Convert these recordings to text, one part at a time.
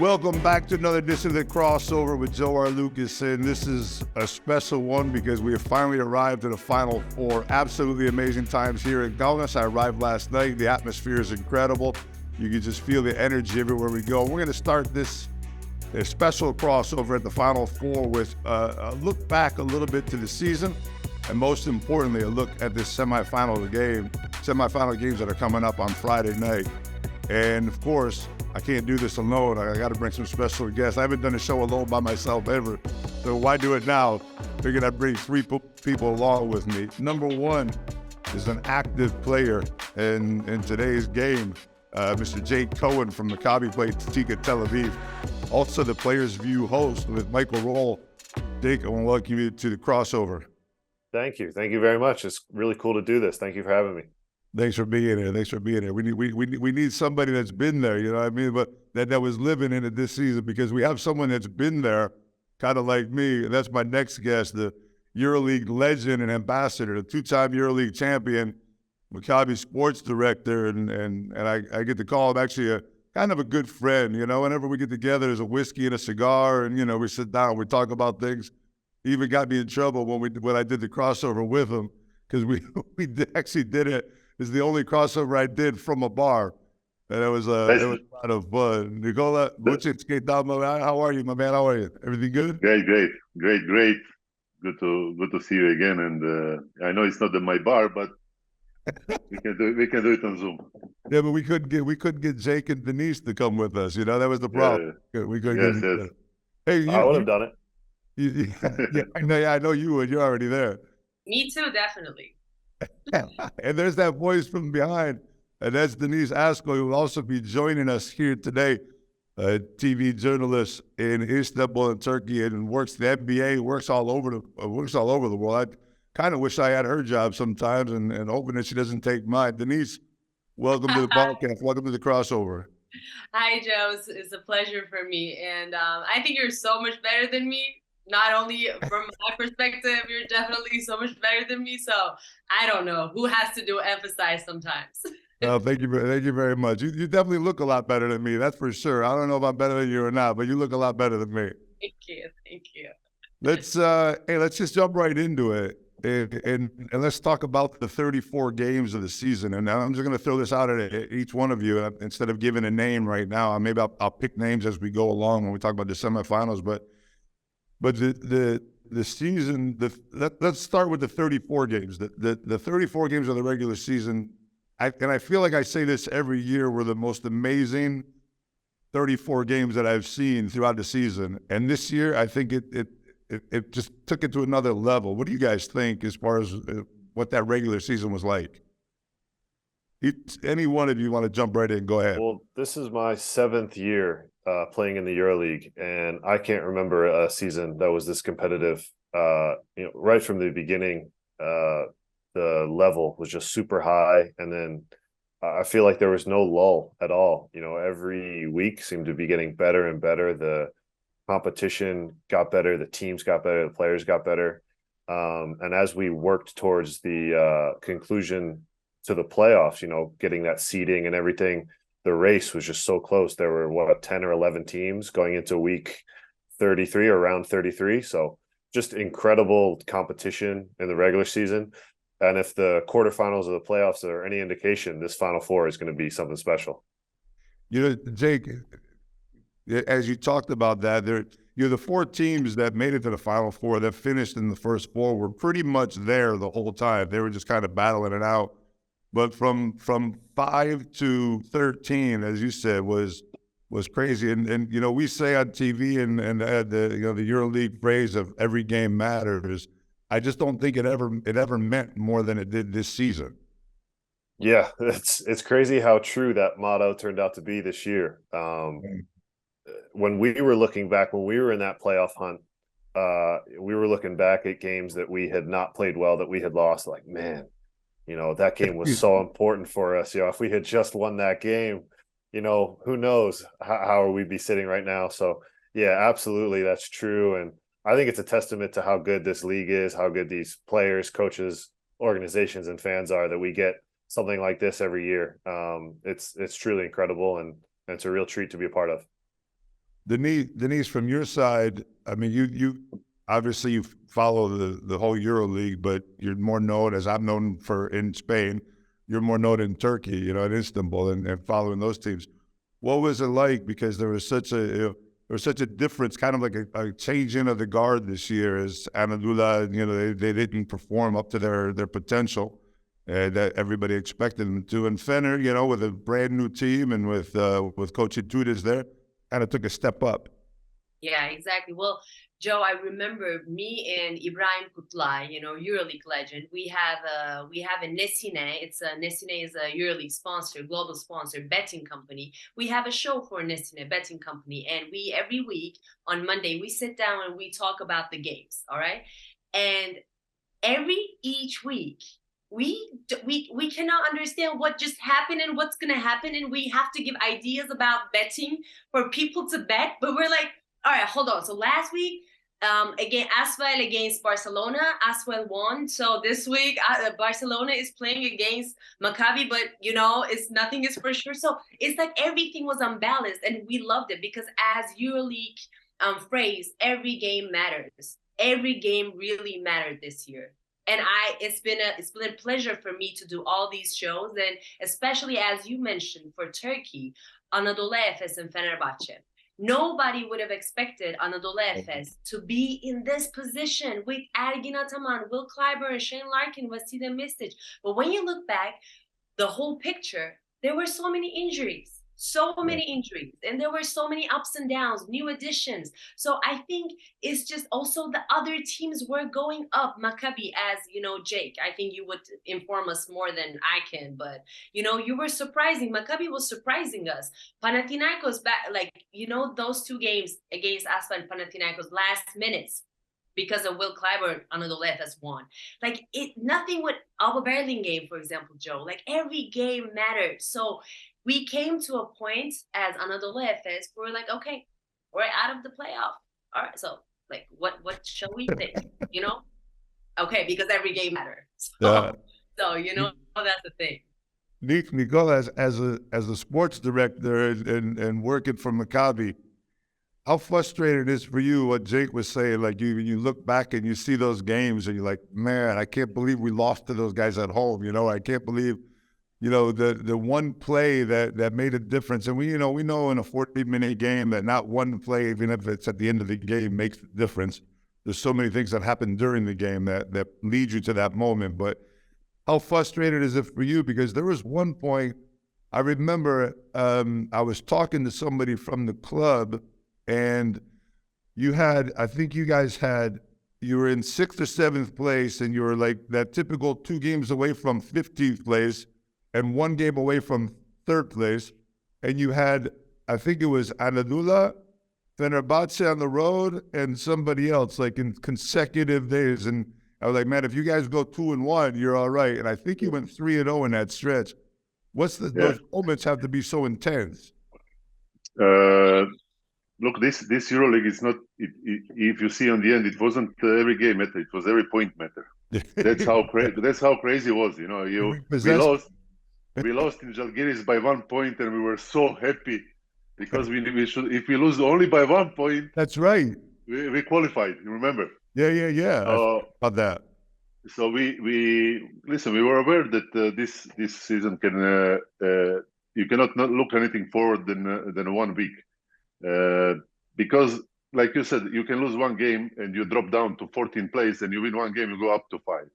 Welcome back to another edition of the Crossover with Joe Arlauckas, and this is a special one because we have finally arrived at the Final Four. Absolutely amazing times here in Kaunas. I arrived last night. The atmosphere is incredible. You can just feel the energy everywhere we go. We're going to start this special crossover at the Final Four with a look back a little bit to the season, and most importantly, a look at this semifinal games that are coming up on Friday night. And of course, I can't do this alone. I got to bring some special guests. I haven't done a show alone by myself ever, so why do it now? Figured I'd bring three people along with me. Number one is an active player in today's game, Mr. Jake Cohen from Maccabi Playtika Tel Aviv. Also the Players View host with Michael Roll. Jake, I want to welcome you to the crossover. Thank you. Thank you very much. It's really cool to do this. Thank you for having me. Thanks for being here. We need somebody that's been there, you know what I mean? But that was living in it this season, because we have someone that's been there, kind of like me. And that's my next guest, the EuroLeague legend and ambassador, the two-time EuroLeague champion, Maccabi sports director, and I get to call him actually a kind of a good friend. You know, whenever we get together, there's a whiskey and a cigar, and we sit down, we talk about things. He even got me in trouble when I did the crossover with him, because we actually did it. It's the only crossover I did from a bar, and it was a lot of fun. Nikola, Vujcic, how are you, my man? How are you? Everything good? Great. Good to see you again. And I know it's not my bar, but we can do it on Zoom. Yeah, but we couldn't get Jake and Deniz to come with us. You know, that was the problem. Yeah. We couldn't get it. Hey, I would have done it. I know you would. You're already there. Me too, definitely. And there's that voice from behind, and that's Deniz Aksoy, who will also be joining us here today. A TV journalist in Istanbul, in Turkey, and works the NBA, works all over the world. I kind of wish I had her job sometimes, and hoping that she doesn't take mine. Deniz, welcome to the podcast. Welcome to the crossover. Hi, Joe. It's a pleasure for me, and I think you're so much better than me. Not only from my perspective, you're definitely so much better than me. So I don't know who has to emphasize sometimes. Oh, thank you very much. You definitely look a lot better than me. That's for sure. I don't know if I'm better than you or not, but you look a lot better than me. Thank you. Let's just jump right into it, and let's talk about the 34 games of the season. And I'm just going to throw this out at each one of you instead of giving a name right now. Maybe I'll pick names as we go along when we talk about the semifinals, But the season, let's start with the 34 games. The 34 games of the regular season, and I feel like I say this every year, were the most amazing 34 games that I've seen throughout the season. And this year, I think it just took it to another level. What do you guys think as far as what that regular season was like? Any one of you want to jump right in? Go ahead. Well, this is my 7th year playing in the EuroLeague, and I can't remember a season that was this competitive. Right from the beginning, the level was just super high, and then I feel like there was no lull at all. Every week seemed to be getting better and better. The competition got better, the teams got better, the players got better, and as we worked towards the conclusion to the playoffs, getting that seeding and everything, the race was just so close. There were 10 or 11 teams going into week 33 or round 33. So just incredible competition in the regular season. And if the quarterfinals of the playoffs are any indication, this Final Four is going to be something special. Jake, as you talked about that, the 4 teams that made it to the Final Four, that finished in the first 4, were pretty much there the whole time. They were just kind of battling it out. But from 5 to 13, as you said, was crazy. And we say on TV and the EuroLeague phrase of every game matters. I just don't think it ever meant more than it did this season. Yeah, it's crazy how true that motto turned out to be this year. When we were looking back, when we were in that playoff hunt, we were looking back at games that we had not played well, that we had lost. Like, man, that game was so important for us. If we had just won that game, who knows how we'd be sitting right now. So, yeah, absolutely, that's true. And I think it's a testament to how good this league is, how good these players, coaches, organizations, and fans are, that we get something like this every year. It's truly incredible, and it's a real treat to be a part of. Denise, from your side, I mean, you obviously you follow the whole EuroLeague, but you're more known, as I'm known for in Spain, you're more known in Turkey, you know, in Istanbul, and following those teams. What was it like? Because there was such a difference, kind of like a changing of the guard this year, as Anadolu, you know, they didn't perform up to their potential that everybody expected them to. And Fener, you know, with a brand new team and with Coach Itudes there, kind of took a step up. Yeah, exactly. Well, Joe, I remember me and Ibrahim Kutlay, you know, EuroLeague legend. We have a Nesine. Nesine is a EuroLeague sponsor, global sponsor, betting company. We have a show for Nesine betting company, and we every week on Monday we sit down and we talk about the games. All right, and each week we cannot understand what just happened and what's gonna happen, and we have to give ideas about betting for people to bet, but we're like, all right, hold on. So last week, again, Asvel against Barcelona, Asvel won. So this week, Barcelona is playing against Maccabi, but you know, nothing is for sure. So it's like everything was unbalanced, and we loved it because, as EuroLeague phrase, every game matters. Every game really mattered this year. And it's been a pleasure for me to do all these shows, and especially, as you mentioned, for Turkey, Anadolu Efes and Fenerbahce. Nobody would have expected Anadolu Efes to be in this position with Ergin Ataman, Will Clyburn, Shane Larkin, Vasile Mistic. But when you look back, the whole picture, there were so many injuries. And there were so many ups and downs, new additions. So I think it's just also the other teams were going up. Maccabi, as you know, Jake, I think you would inform us more than I can, but you know, you were surprising. Maccabi was surprising us. Panathinaikos back, like, you know, those two games against Asfa and Panathinaikos last minutes, because of Will Clyburn, Anadolu Efes won. Like, nothing with Alba Berlin game, for example, Joe. Like, every game mattered. So we came to a point as Anadolu Efes, we're like, okay, we're out of the playoff. All right, so like, what shall we think? You know, okay, because every game matters. So you know, that's the thing. Nikola, as a sports director and working for Maccabi, how frustrating it is for you what Jake was saying? Like, you look back and you see those games and you're like, man, I can't believe we lost to those guys at home. You know, I can't believe, you know, the one play that made a difference. And we know in a 40-minute game that not one play, even if it's at the end of the game, makes the difference. There's so many things that happen during the game that lead you to that moment. But how frustrated is it for you? Because there was one point, I remember I was talking to somebody from the club, and you had, I think you guys had, you were in 6th or 7th place, and you were like that typical 2 games away from 15th place and 1 game away from 3rd place. And you had, I think it was Anadolu, Fenerbahce on the road, and somebody else, like in consecutive days. And I was like, man, if you guys go 2-1, you're all right. And I think you went 3-0 in that stretch. Those moments have to be so intense. Look, this EuroLeague is not. If you see on the end, it wasn't every game matter. It was every point matter. That's how crazy it was. You know, we lost in Žalgiris by 1 point, and we were so happy because we should. If we lose only by 1 point, that's right. We qualified. You remember? Yeah. About that. So we listen. We were aware that this season can you cannot not look anything forward than 1 week. Because, like you said, you can lose 1 game and you drop down to 14th place, and you win 1 game, you go up to 5.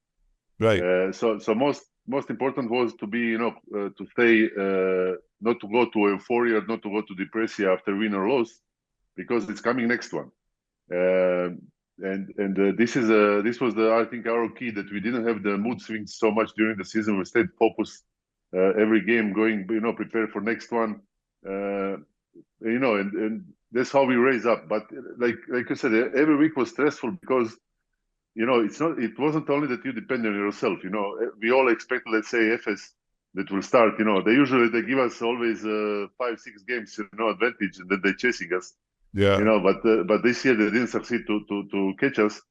Right. So most important was to be, you know, to stay, not to go to euphoria, not to go to depression after win or loss, because it's coming next one. This was I think our key, that we didn't have the mood swings so much during the season. We stayed focused, every game going, you know, prepare for next one. You know, and that's how we raise up. But like you said, every week was stressful because, you know, it wasn't only that you depend on yourself. You know, we all expect, let's say, FS that will start. You know, they give us always 5-6 games, you know, advantage, and then they're chasing us. Yeah. You know, but this year they didn't succeed to catch us.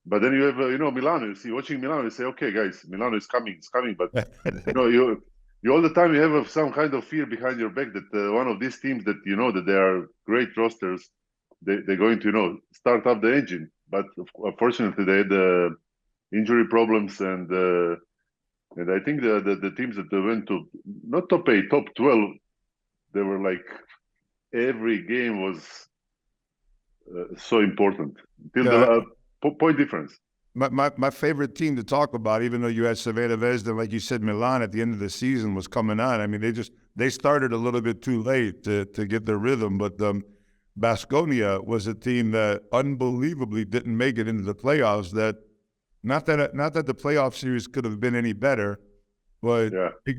But then you have, you know, Milano. You see, watching Milano, you say, okay, guys, Milano is coming. It's coming. But you know, you all the time you have some kind of fear behind your back that one of these teams that, you know, that they are great rosters, they're going to, start up the engine. But unfortunately, they had injury problems, and I think the teams that they went to, not top 8, top 12, they were like, every game was so important till the point difference. My favorite team to talk about, even though you had Cervena Vesda, like you said, Milan at the end of the season was coming on. I mean, they started a little bit too late to get their rhythm, but Baskonia was a team that unbelievably didn't make it into the playoffs. Not that the playoff series could have been any better, but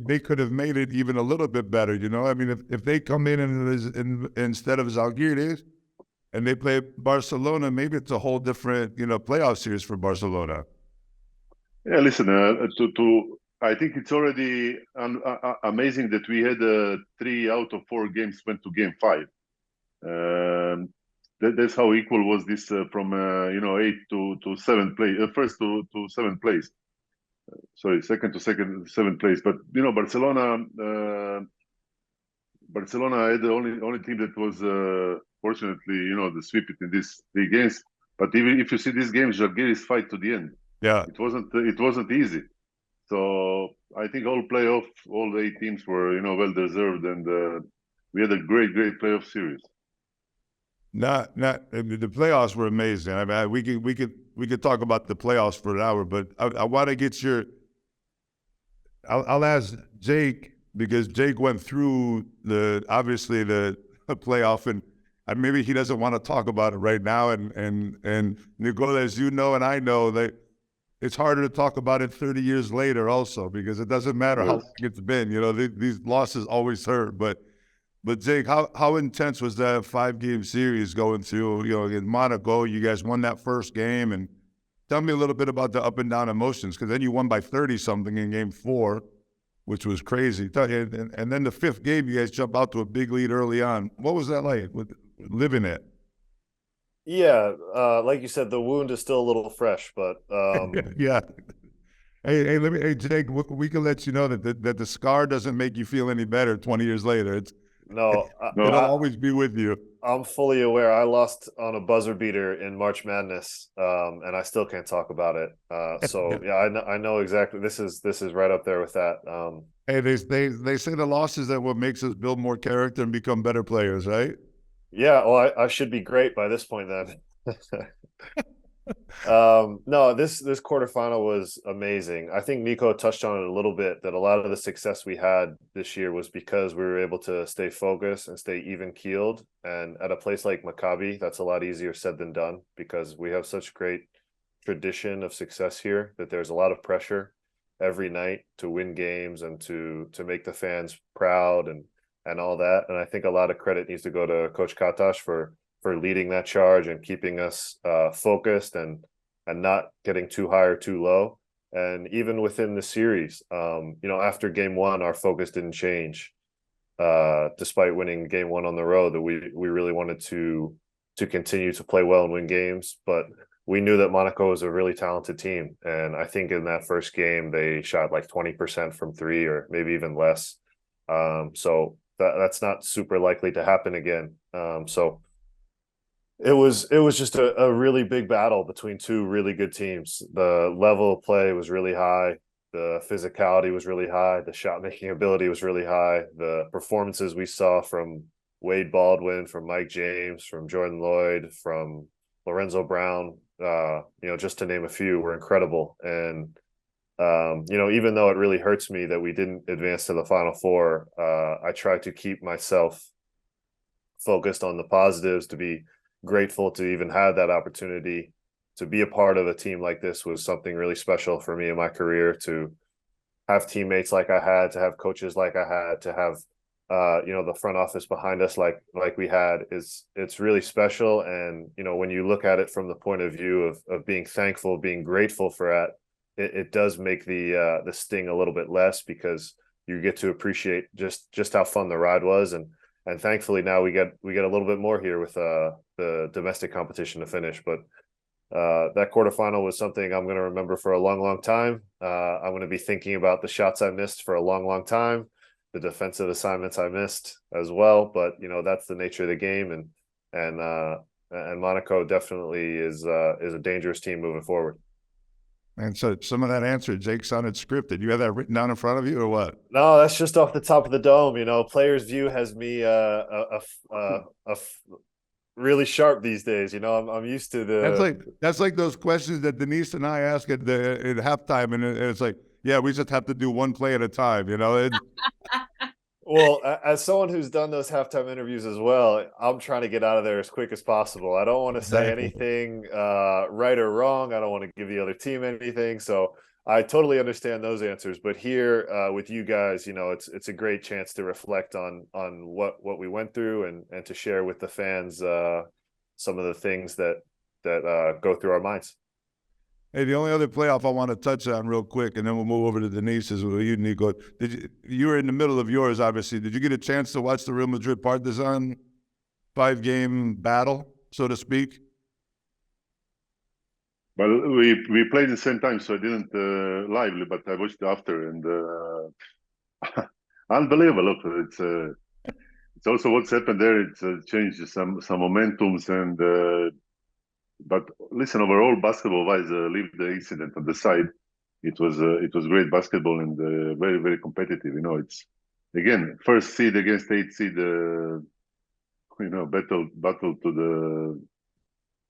they could have made it even a little bit better. I mean, if they come in instead of Zalgiris, and they play Barcelona, maybe it's a whole different, playoff series for Barcelona. Yeah, listen, I think it's already amazing that we had 3 out of 4 games went to game 5. That's how equal was this from 8 to 7th place, first to 7th place. Sorry, second to 7th place. But Barcelona had the only team that was fortunately, the sweep it in these 3 games. But even if you see these games, Žalgiris fight to the end. Yeah, it wasn't easy. So I think all the 8 teams were well deserved, and we had a great playoff series. The playoffs were amazing. I mean, we could talk about the playoffs for an hour, but I want to get I'll ask Jake, because Jake went through the playoff, and maybe he doesn't want to talk about it right now. And Nikola, as you know, and I know, that it's harder to talk about it 30 years later also, because it doesn't matter how long it's been. These losses always hurt. But Jake, how intense was that 5-game series going through? In Monaco, you guys won that first game, and tell me a little bit about the up and down emotions, because then you won by 30-something in game 4, which was crazy. And then the 5th game, you guys jump out to a big lead early on. What was that like, living it? Yeah, like you said, the wound is still a little fresh, but yeah. Hey, Jake, we can let you know that the scar doesn't make you feel any better 20 years later. It'll always be with you. I'm fully aware. I lost on a buzzer beater in March Madness, and I still can't talk about it. I know exactly. This is right up there with that. Hey, they say the loss is that what makes us build more character and become better players, right? Yeah. Well, I should be great by this point then. No, this quarterfinal was amazing. I think Nico touched on it a little bit, that a lot of the success we had this year was because we were able to stay focused and stay even keeled. And at a place like Maccabi, that's a lot easier said than done, because we have such great tradition of success here that there's a lot of pressure every night to win games and to make the fans proud and all that. And I think a lot of credit needs to go to Coach Katash for leading that charge and keeping us focused and not getting too high or too low. And even within the series, after game 1, our focus didn't change, despite winning game 1 on the road, that we really wanted to continue to play well and win games. But we knew that Monaco is a really talented team. And I think in that first game, they shot like 20% from 3, or maybe even less. So that's not super likely to happen again. So it was just a really big battle between 2 really good teams. The level of play was really high. The physicality was really high. The shot making ability was really high. The performances we saw from Wade Baldwin, from Mike James, from Jordan Lloyd, from Lorenzo Brown, just to name a few, were incredible. And even though it really hurts me that we didn't advance to the Final Four, I try to keep myself focused on the positives. To be grateful to even have that opportunity to be a part of a team like this was something really special for me in my career. To have teammates like I had, to have coaches like I had, to have the front office behind us like we had, it's really special. And when you look at it from the point of view of being thankful, being grateful for that, it does make the sting a little bit less, because you get to appreciate just how fun the ride was. And thankfully now we get a little bit more here with the domestic competition to finish. But that quarterfinal was something I'm going to remember for a long, long time. I'm going to be thinking about the shots I missed for a long, long time, the defensive assignments I missed as well. But that's the nature of the game, and and Monaco definitely is a dangerous team moving forward. And so some of that answer, Jake, sounded scripted. You have that written down in front of you, or what? No, that's just off the top of the dome. Players View has me really sharp these days. I'm used to that's like those questions that Denise and I ask at halftime, and it's like, yeah, we just have to do one play at a time. Well, as someone who's done those halftime interviews as well, I'm trying to get out of there as quick as possible. I don't want to say anything right or wrong. I don't want to give the other team anything. So I totally understand those answers. But here with you guys, it's a great chance to reflect on what we went through and to share with the fans some of the things that go through our minds. Hey, the only other playoff I want to touch on real quick, and then we'll move over to Denise's with you, Nico. You were in the middle of yours, obviously. Did you get a chance to watch the Real Madrid Partizan 5-game battle, so to speak? Well, we played at the same time, so I didn't lively, but I watched after, and unbelievable. Look, it's also what's happened there. It's changed some momentums, and but listen, overall, basketball-wise, leave the incident on the side. It was great basketball and very, very competitive. It's again first seed against 8th seed. Battle to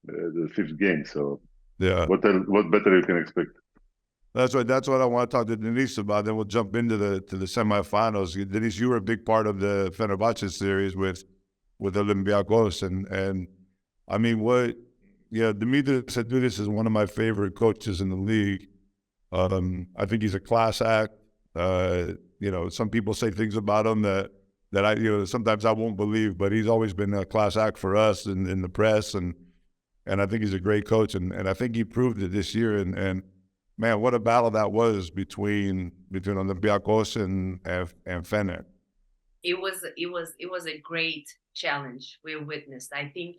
the 5th game. So yeah, what better you can expect? That's what I want to talk to Denise about. Then we'll jump into the semifinals. Denise, you were a big part of the Fenerbahce series with Olympiacos, and I mean Dimitrios Atidis is one of my favorite coaches in the league. I think he's a class act. Some people say things about him that I sometimes I won't believe, but he's always been a class act for us in the press, and I think he's a great coach, and I think he proved it this year. And man, what a battle that was between Olympiacos and Fener. It was a great challenge we witnessed. I think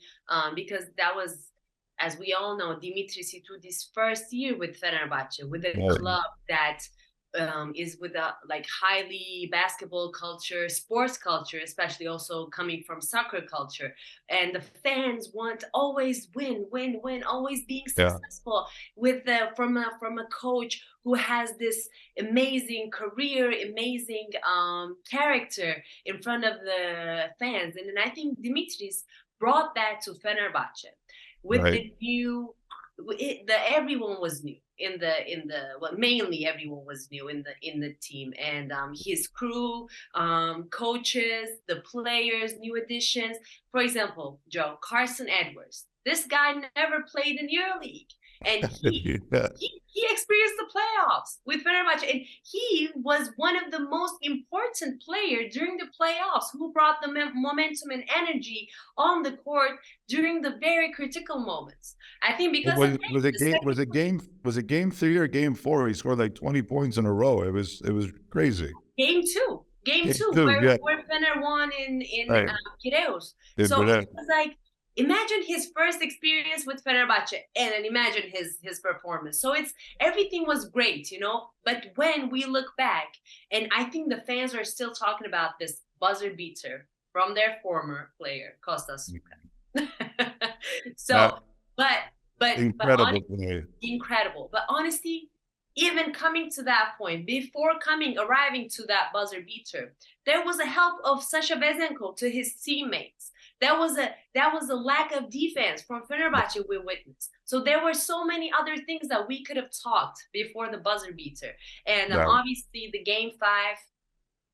because that was, as we all know, Dimitris Itoudis' first year with Fenerbahce, with a club that is with a highly basketball culture, sports culture, especially also coming from soccer culture. And the fans want always win, always being successful from a coach who has this amazing career, amazing character in front of the fans. And I think Dimitris brought that to Fenerbahce. With the new, everyone was new mainly everyone was new in the team, and his crew, coaches, the players, new additions. For example, Joe, Carson Edwards. This guy never played in EuroLeague, and he experienced the playoffs with Fenerbahce, and he was one of the most important players during the playoffs, who brought the momentum and energy on the court during the very critical moments. I think because was it game 3 or game 4? He scored like 20 points in a row. It was crazy. Game two, where Fener won in Piraeus. So it was like, imagine his first experience with Fenerbahce, and then imagine his performance. So everything was great, But when we look back, and I think the fans are still talking about this buzzer beater from their former player, Kostas. So, but incredible. But honestly, even coming to that point, before arriving to that buzzer beater, there was a help of Sasha Bezenko to his teammates. That was a lack of defense from Fenerbahce we witnessed. So there were so many other things that we could have talked before the buzzer beater. And obviously the game 5,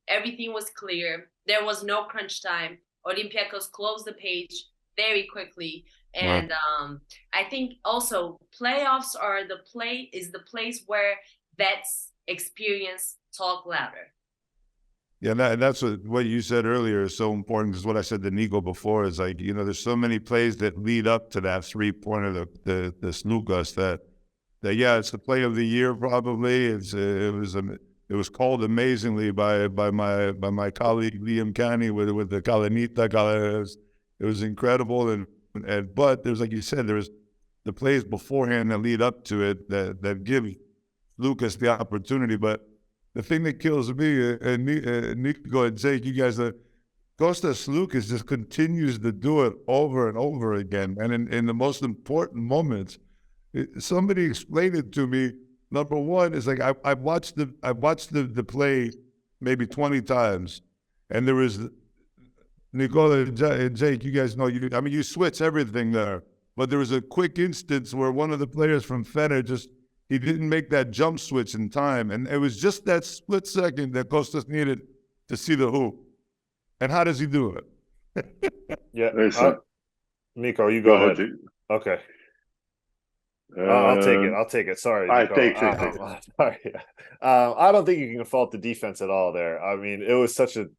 everything was clear. There was no crunch time. Olympiacos closed the page very quickly. And I think also playoffs are the place where vets experience talk louder. Yeah, that's what you said earlier is so important, because what I said to Nico before is there's so many plays that lead up to that 3-pointer, the Slukas, that it's the play of the year probably. It was called amazingly by my colleague Liam Canny with the Kalanita. It was incredible, but there's, like you said, there's the plays beforehand that lead up to it that give Lucas the opportunity. But the thing that kills me, and Nico and Jake, you guys, Kostas Sloukas just continues to do it over and over again. And in the most important moments, somebody explained it to me. Number one is like I've watched the play maybe 20 times, and there was Nikola and Jake. You guys know you switch everything there, but there was a quick instance where one of the players from Fener he didn't make that jump switch in time, and it was just that split second that Kostas needed to see the hoop. And how does he do it? Yeah, Nico, you Go go ahead. ahead. Okay. I'll take it. I'll take it. Sorry. I Nico. take it. Sorry. I don't think you can fault the defense at all there. I mean, it was such an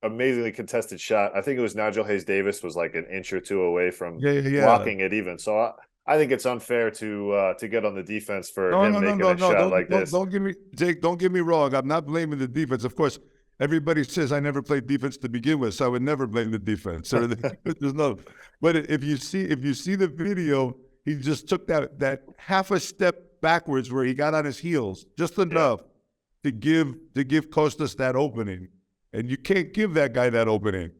amazingly contested shot. I think it was Nigel Hayes-Davis was like an inch or two away from blocking it even. So I think it's unfair to get on the defense for making a shot like this. Don't give me, Jake, don't get me wrong. I'm not blaming the defense. Of course, everybody says I never played defense to begin with, so I would never blame the defense. There's no. But if you see the video, he just took that half a step backwards where he got on his heels just enough to give Kostas that opening, and you can't give that guy that opening.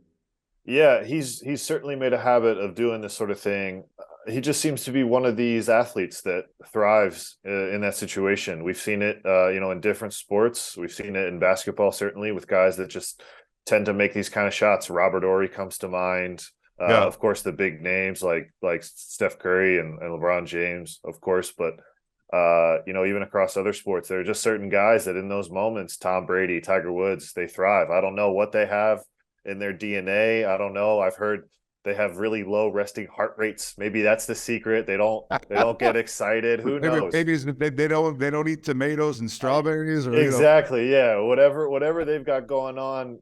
Yeah, he's certainly made a habit of doing this sort of thing. He just seems to be one of these athletes that thrives in that situation. We've seen it, in different sports. We've seen it in basketball, certainly, with guys that just tend to make these kind of shots. Robert Horry comes to mind. Of course, the big names like Steph Curry and LeBron James, of course. But, even across other sports, there are just certain guys that in those moments, Tom Brady, Tiger Woods, they thrive. I don't know what they have in their DNA. I don't know. I've heard they have really low resting heart rates. Maybe that's the secret. They don't get excited. Who knows? Maybe they don't eat tomatoes and strawberries or exactly. Yeah. Whatever they've got going on,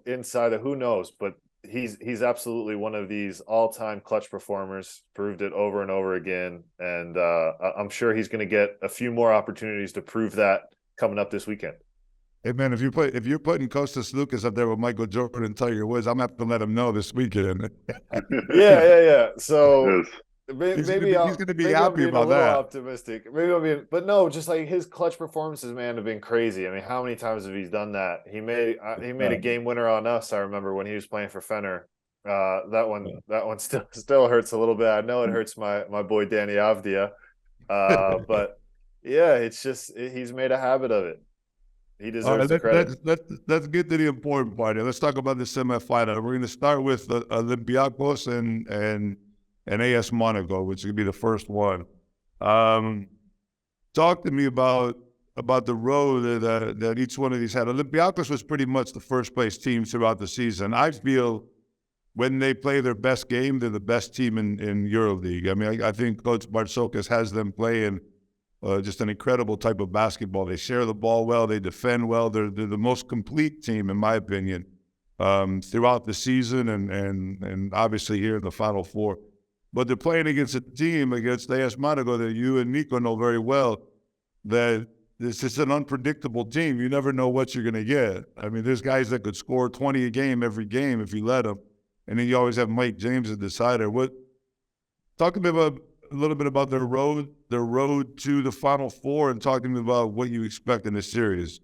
inside of who knows, but he's absolutely one of these all-time clutch performers, proved it over and over again. And I'm sure he's going to get a few more opportunities to prove that coming up this weekend. Hey man, if you're putting Kostas Sloukas up there with Michael Jordan and Tiger Woods, I'm gonna have to let him know this weekend. Yeah. So maybe he's gonna be happy about that. Optimistic. Maybe but no, just like his clutch performances, man, have been crazy. I mean, how many times have he done that? He made a game winner on us. I remember when he was playing for Fener. That one still hurts a little bit. I know it hurts my boy Danny Avdia, but yeah, it's just he's made a habit of it. He deserves the credit. Let's get to the important part here. Let's talk about the semifinal. We're going to start with Olympiacos and AS Monaco, which is going to be the first one. Talk to me about the road that each one of these had. Olympiacos was pretty much the first place team throughout the season. I feel when they play their best game, they're the best team in EuroLeague. I mean, I think Coach Bartzokas has them playing just an incredible type of basketball. They share the ball well. They defend well. They're the most complete team, in my opinion, throughout the season and obviously here in the Final Four. But they're playing against a team, against AS Monaco, that you and Nico know very well, that this is an unpredictable team. You never know what you're going to get. I mean, there's guys that could score 20 a game every game if you let them. And then you always have Mike James, the decider. Talk to me about a little bit about their road to the Final Four, and talk to me about what you expect in this series.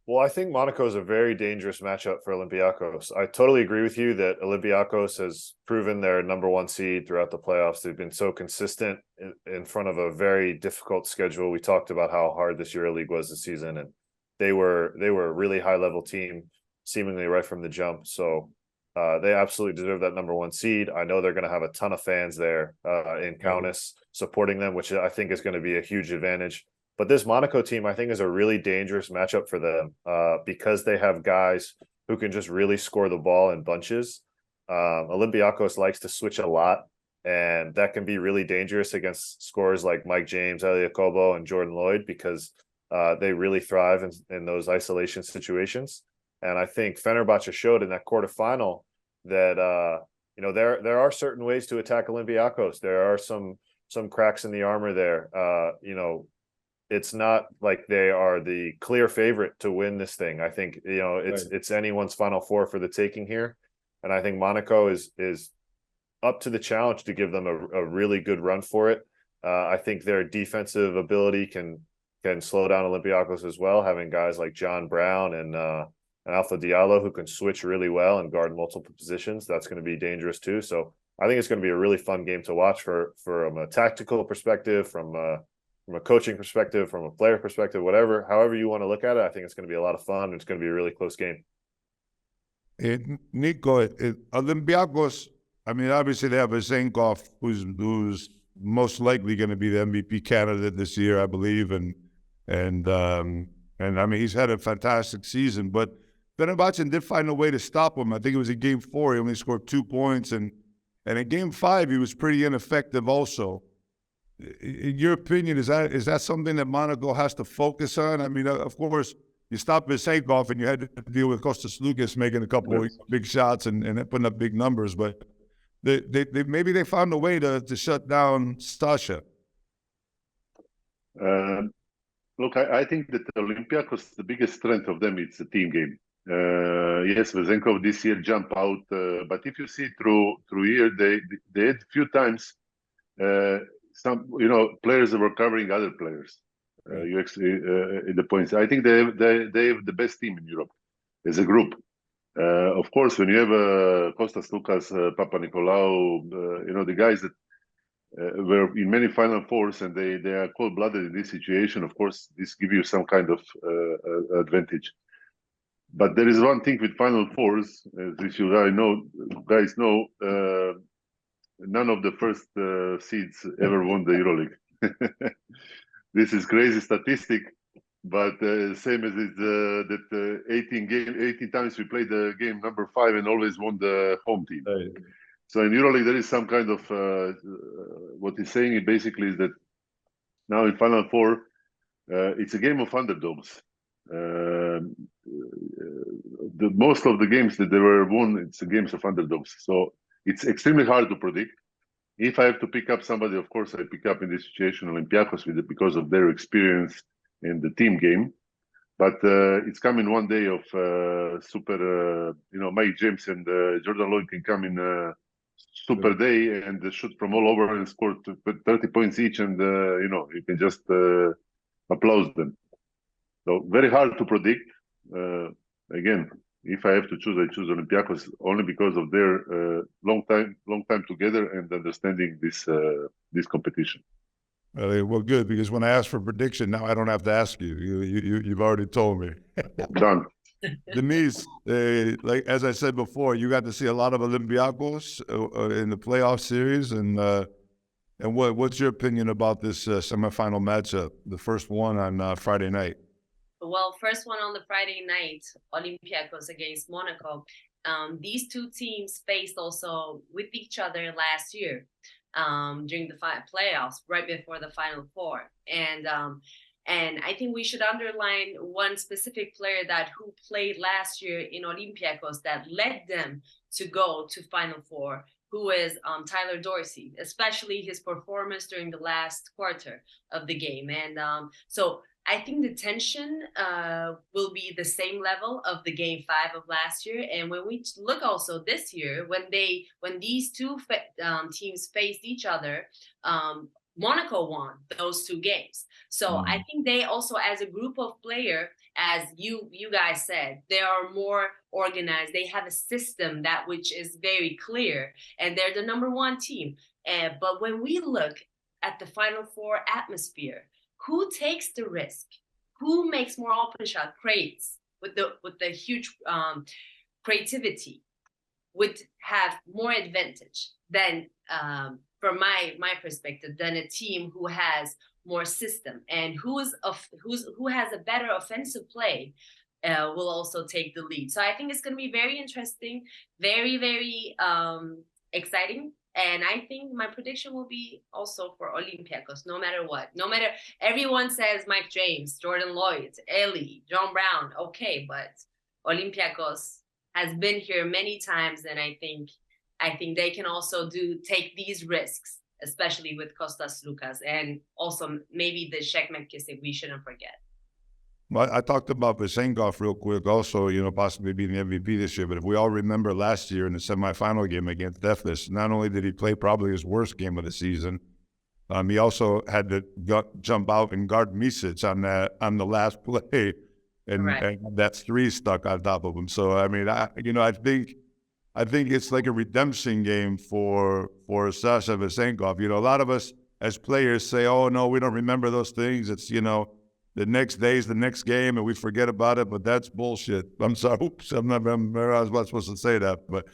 Well, I think Monaco is a very dangerous matchup for Olympiacos. I totally agree with you that Olympiacos has proven their number one seed throughout the playoffs. They've been so consistent in front of a very difficult schedule. We talked about how hard this EuroLeague was this season, and they were a really high level team, seemingly right from the jump. So they absolutely deserve that number one seed. I know they're going to have a ton of fans there in Kaunas supporting them, which I think is going to be a huge advantage. But this Monaco team, I think, is a really dangerous matchup for them because they have guys who can just really score the ball in bunches. Olympiacos likes to switch a lot, and that can be really dangerous against scorers like Mike James, Elie Okobo, and Jordan Lloyd, because they really thrive in those isolation situations. And I think Fenerbahce showed in that quarterfinal that there are certain ways to attack Olympiacos. There are some cracks in the armor there. It's not like they are the clear favorite to win this thing. I think it's anyone's Final Four for the taking here, and I think Monaco is up to the challenge to give them a really good run for it. I think their defensive ability can slow down Olympiacos as well, having guys like John Brown and and Alpha Diallo, who can switch really well and guard multiple positions. That's going to be dangerous too. So I think it's going to be a really fun game to watch from a tactical perspective, from a coaching perspective, from a player perspective, however you want to look at it. I think it's going to be a lot of fun. And it's going to be a really close game. Nico, Olympiacos, I mean, obviously they have Vezenkov, who's most likely going to be the MVP candidate this year, I believe, and I mean, he's had a fantastic season, but Fenerbahce did find a way to stop him. I think it was in Game 4, he only scored 2 points, and in Game 5, he was pretty ineffective also. In your opinion, is that something that Monaco has to focus on? I mean, of course, you stopped Vezenkov and you had to deal with Kostas Lukas making a couple of big shots and putting up big numbers, but maybe they found a way to shut down Stasha. Look, I think that Olympiacos, the biggest strength of them, it's a team game. Yes, Vezenkov this year jump out, but if you see through year, they had few times some players that were covering other players. You actually in the points. I think they have the best team in Europe as a group. Of course, when you have Kostas Lukas, Papa Nikolaou, the guys that were in many Final Fours and they are cold-blooded in this situation, of course, this gives you some kind of advantage. But there is one thing with Final Fours, as you guys know, none of the first seeds ever won the EuroLeague. This is crazy statistic, but same as it's that 18 times we played the game number 5 and always won the home team. Right. So in EuroLeague there is some kind of what he's saying basically is that now in Final Four it's a game of underdogs. Most of the games that they were won, it's the games of underdogs. So it's extremely hard to predict. If I have to pick up somebody, of course, I pick up in this situation Olympiacos because of their experience in the team game. But it's coming one day of super, Mike James and Jordan Lloyd can come in a super day and shoot from all over and score 30 points each, and you can just applaud them. So very hard to predict. Again, if I have to choose, I choose Olympiacos only because of their long time together and understanding this competition. Well, good, because when I asked for prediction, now I don't have to ask you. You've already told me. Done. Deniz, like as I said before, you got to see a lot of Olympiacos in the playoff series, and what's your opinion about this semifinal matchup, the first one on Friday night? Well, first one on the Friday night, Olympiacos against Monaco. These two teams faced also with each other last year during the playoffs, right before the Final Four. And I think we should underline one specific player who played last year in Olympiacos that led them to go to Final Four, who is Tyler Dorsey, especially his performance during the last quarter of the game. And so I think the tension will be the same level of the Game 5 of last year. And when we look also this year, when these two teams faced each other, Monaco won those 2 games. So I think they also, as a group of players, as you guys said, they are more organized. They have a system which is very clear, and they're the #1 team. But when we look at the Final Four atmosphere, who takes the risk? Who makes more open shot creates with the huge creativity would have more advantage than, from my perspective, than a team who has more system and who has a better offensive play will also take the lead. So I think it's going to be very interesting, very, very exciting. And I think my prediction will be also for Olympiacos, no matter what. No matter, everyone says Mike James, Jordan Lloyd, Eli, John Brown. Okay, but Olympiacos has been here many times, and I think they can also take these risks, especially with Kostas Lukas, and also maybe the Shek McKissick, we shouldn't forget. Well, I talked about Vezenkov real quick also, possibly being the MVP this year. But if we all remember last year in the semifinal game against Efes, not only did he play probably his worst game of the season, he also had to jump out and guard Vujcic on the last play Correct. and that three stuck on top of him. So I mean, I think it's like a redemption game for Sasha Vesenkov. You know, a lot of us as players say, "Oh no, we don't remember those things." It's, you know, the next day is the next game, and we forget about it. But that's bullshit. I'm sorry. Oops, I was not supposed to say that, but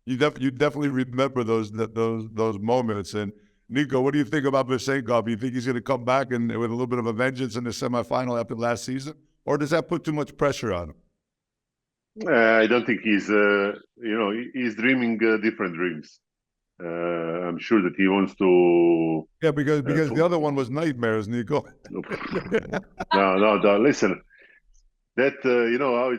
you definitely remember those moments. And Nico, what do you think about Vesenkov? Do you think he's going to come back and with a little bit of a vengeance in the semifinal after last season, or does that put too much pressure on him? I don't think he's, he's dreaming different dreams. I'm sure that he wants to. Yeah, because the other one was nightmares, Nico. No. Listen, that how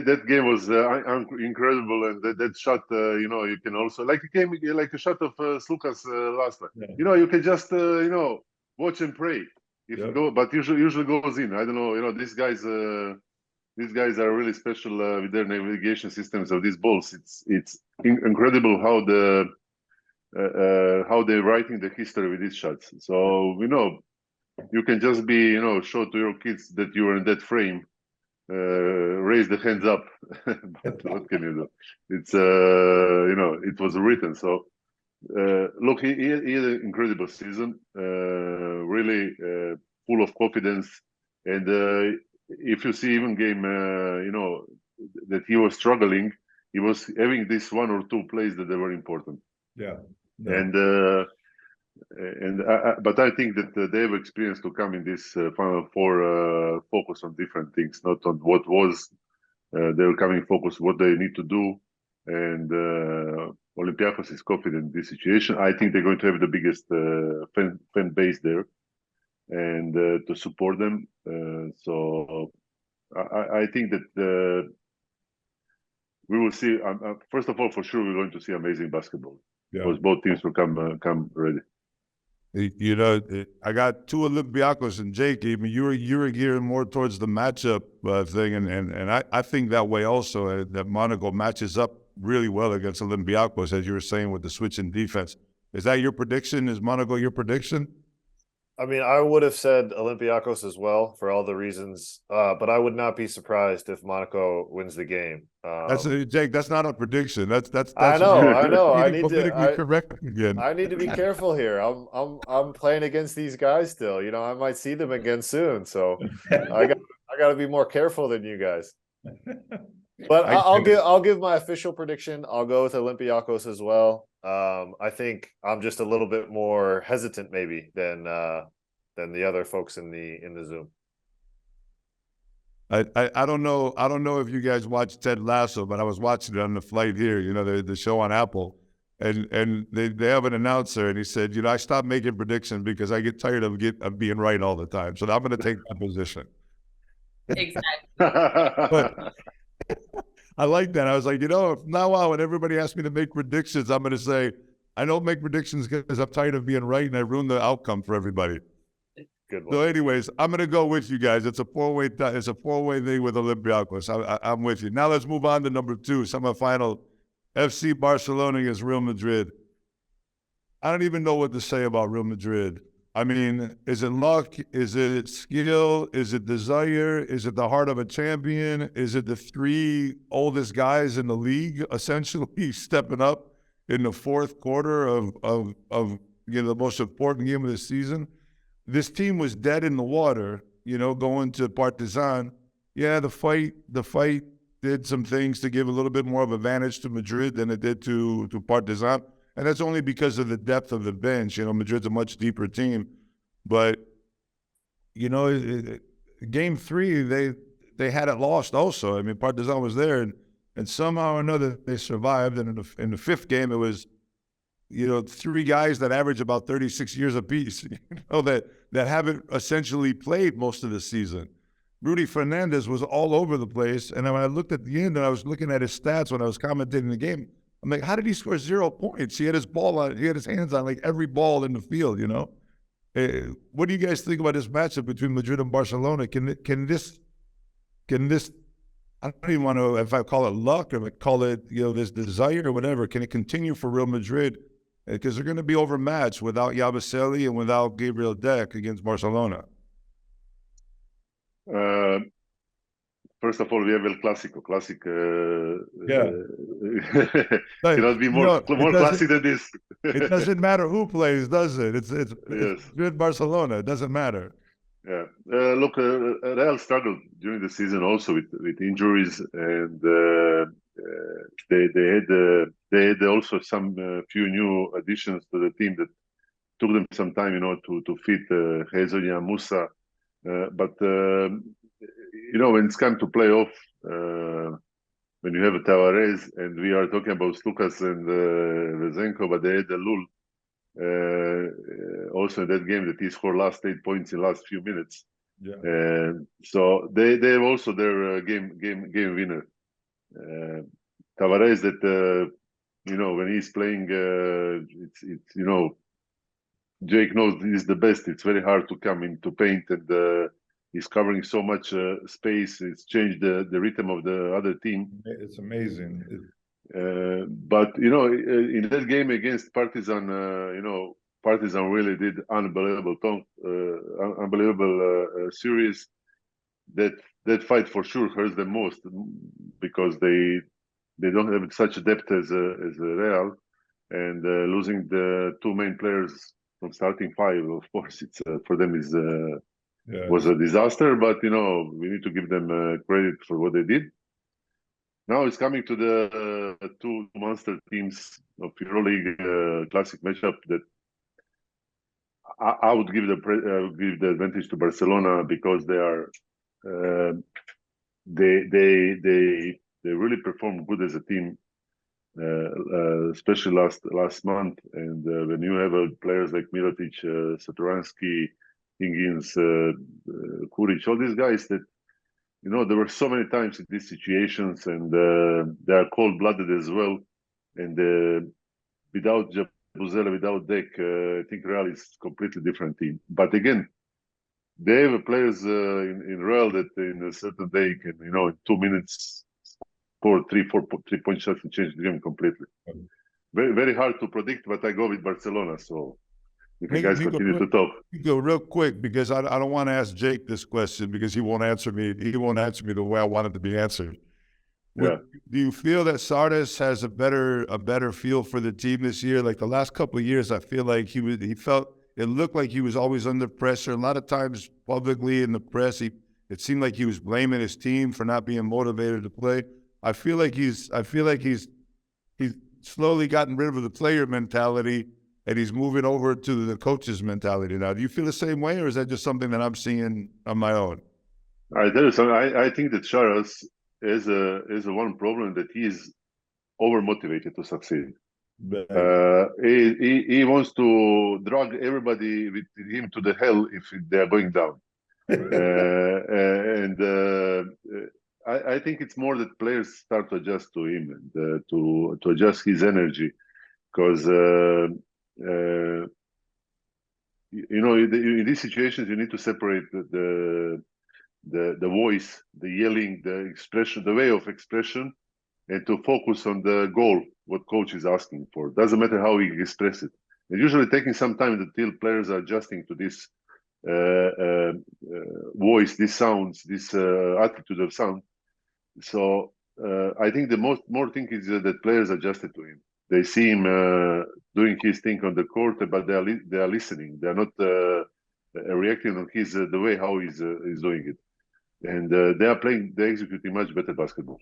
that game was incredible, and that shot, you can also like a shot of Slukas last time. Yeah. You can just watch and pray if it go, but usually goes in. I don't know. These guys are really special with their navigation systems of these balls. It's incredible how they're writing the history with these shots. So you can just be show to your kids that you are in that frame. Raise the hands up. But what can you do? It's it was written. So look, he had an incredible season, really full of confidence. And if you see even game, that he was struggling, he was having this one or two plays that they were important. Yeah. But I think that they have experience to come in this Final Four, focus on different things, not on what was. They're coming focus what they need to do, and Olympiacos is confident in this situation. I think they're going to have the biggest fan base there, and to support them. So I think that we will see. First of all, for sure, we're going to see amazing basketball because both teams will come ready. I got two Olympiacos and Jake. I mean, you were gearing more towards the matchup thing, and I think that way also. That Monaco matches up really well against Olympiacos, as you were saying, with the switch in defense. Is that your prediction? Is Monaco your prediction? I mean, I would have said Olympiacos as well for all the reasons, but I would not be surprised if Monaco wins the game. Jake, that's not a prediction. That's I know. I need to correct again. I need to be careful here. I'm playing against these guys still. I might see them again soon, so I got to be more careful than you guys. But I'll give my official prediction. I'll go with Olympiacos as well. I think I'm just a little bit more hesitant maybe than the other folks in the Zoom. I don't know if you guys watched Ted Lasso, but I was watching it on the flight here, the show on Apple, and they have an announcer, and he said, I stopped making predictions because I get tired of being right all the time. So I'm going to take that position. Exactly. But I like that. I was like, from now on, when everybody asks me to make predictions, I'm going to say, I don't make predictions because I'm tired of being right and I ruin the outcome for everybody. Good one. So anyways, I'm going to go with you guys. It's a four-way thing with Olympiacos. I'm with you. Now let's move on to number 2, semifinal, FC Barcelona against Real Madrid. I don't even know what to say about Real Madrid. I mean, is it luck? Is it skill? Is it desire? Is it the heart of a champion? Is it the 3 oldest guys in the league essentially stepping up in the fourth quarter of the most important game of the season? This team was dead in the water, going to Partizan. Yeah, the fight did some things to give a little bit more of advantage to Madrid than it did to Partizan. And that's only because of the depth of the bench. Madrid's a much deeper team. But, game 3, they had it lost also. I mean, Partizan was there, and somehow or another they survived. And in the 5th game, it was, 3 guys that average about 36 years apiece, that haven't essentially played most of the season. Rudy Fernandez was all over the place. And when I looked at the end and I was looking at his stats when I was commentating the game, I'm like, how did he score 0 points? He had his hands on like every ball in the field, What do you guys think about this matchup between Madrid and Barcelona? Can this, I don't even want to, if I call it luck or call it, this desire or whatever, can it continue for Real Madrid? Because they're going to be overmatched without Yabusele and without Gabriel Deck against Barcelona. first of all, we have El Clasico. Classic Like, cannot be more classic than this. It doesn't matter who plays, does it? It's Yes. good Barcelona. It doesn't matter. Yeah. Look, Real struggled during the season also with injuries, and they had also some few new additions to the team that took them some time, to fit Hezonja, Musa. But when it's come to playoff, when you have a Tavares, and we are talking about Slukas and Vezenko, but they had the Lul also in that game that he scored last 8 points in last few minutes. Yeah. So they have also their game winner. Tavares that when he's playing, it's Jake knows he's the best. It's very hard to come into paint, and he's covering so much space. It's changed the rhythm of the other team. It's amazing. But in that game against Partizan, Partizan really did unbelievable series. That fight for sure hurts them most because they don't have such depth as Real, and losing the two main players from starting five, of course, it's for them was a disaster. But we need to give them credit for what they did. Now it's coming to the two monster teams of EuroLeague classic matchup that I would give the advantage to Barcelona, because they are they really performed good as a team, especially last month. And when you have players like Mirotic, Satoransky, Higgins, Kuric, all these guys that there were so many times in these situations, and they are cold-blooded as well. And without Jabuzela, without Dek, I think Real is a completely different team. But again, they have players in Real that in a certain day can, in 2 minutes, score 3-4 shots and change the game completely. Very, very hard to predict, but I go with Barcelona. So if you guys continue to talk. Go real quick, because I don't want to ask Jake this question, because he won't answer me. He won't answer me the way I want it to be answered. Yeah. Do you feel that Sardes has a better feel for the team this year? Like the last couple of years, I feel like it looked like he was always under pressure. A lot of times publicly in the press, it seemed like he was blaming his team for not being motivated to play. I feel like he's slowly gotten rid of the player mentality, and he's moving over to the coach's mentality now. Do you feel the same way, or is that just something that I'm seeing on my own? I think that Sardes is a one problem, that he is over motivated to succeed. He wants to drag everybody with him to the hell if they are going down. I think it's more that players start to adjust to him, and to adjust his energy, because in these situations you need to separate the voice, the yelling, the expression, the way of expression, and to focus on the goal, what coach is asking for. Doesn't matter how he express it. It's usually taking some time until players are adjusting to this voice, these sounds, this attitude of sound. So I think the more thing is that players adjusted to him. They see him doing his thing on the court, but they are listening. They are not reacting on the way how he's doing it, and they're executing much better basketball.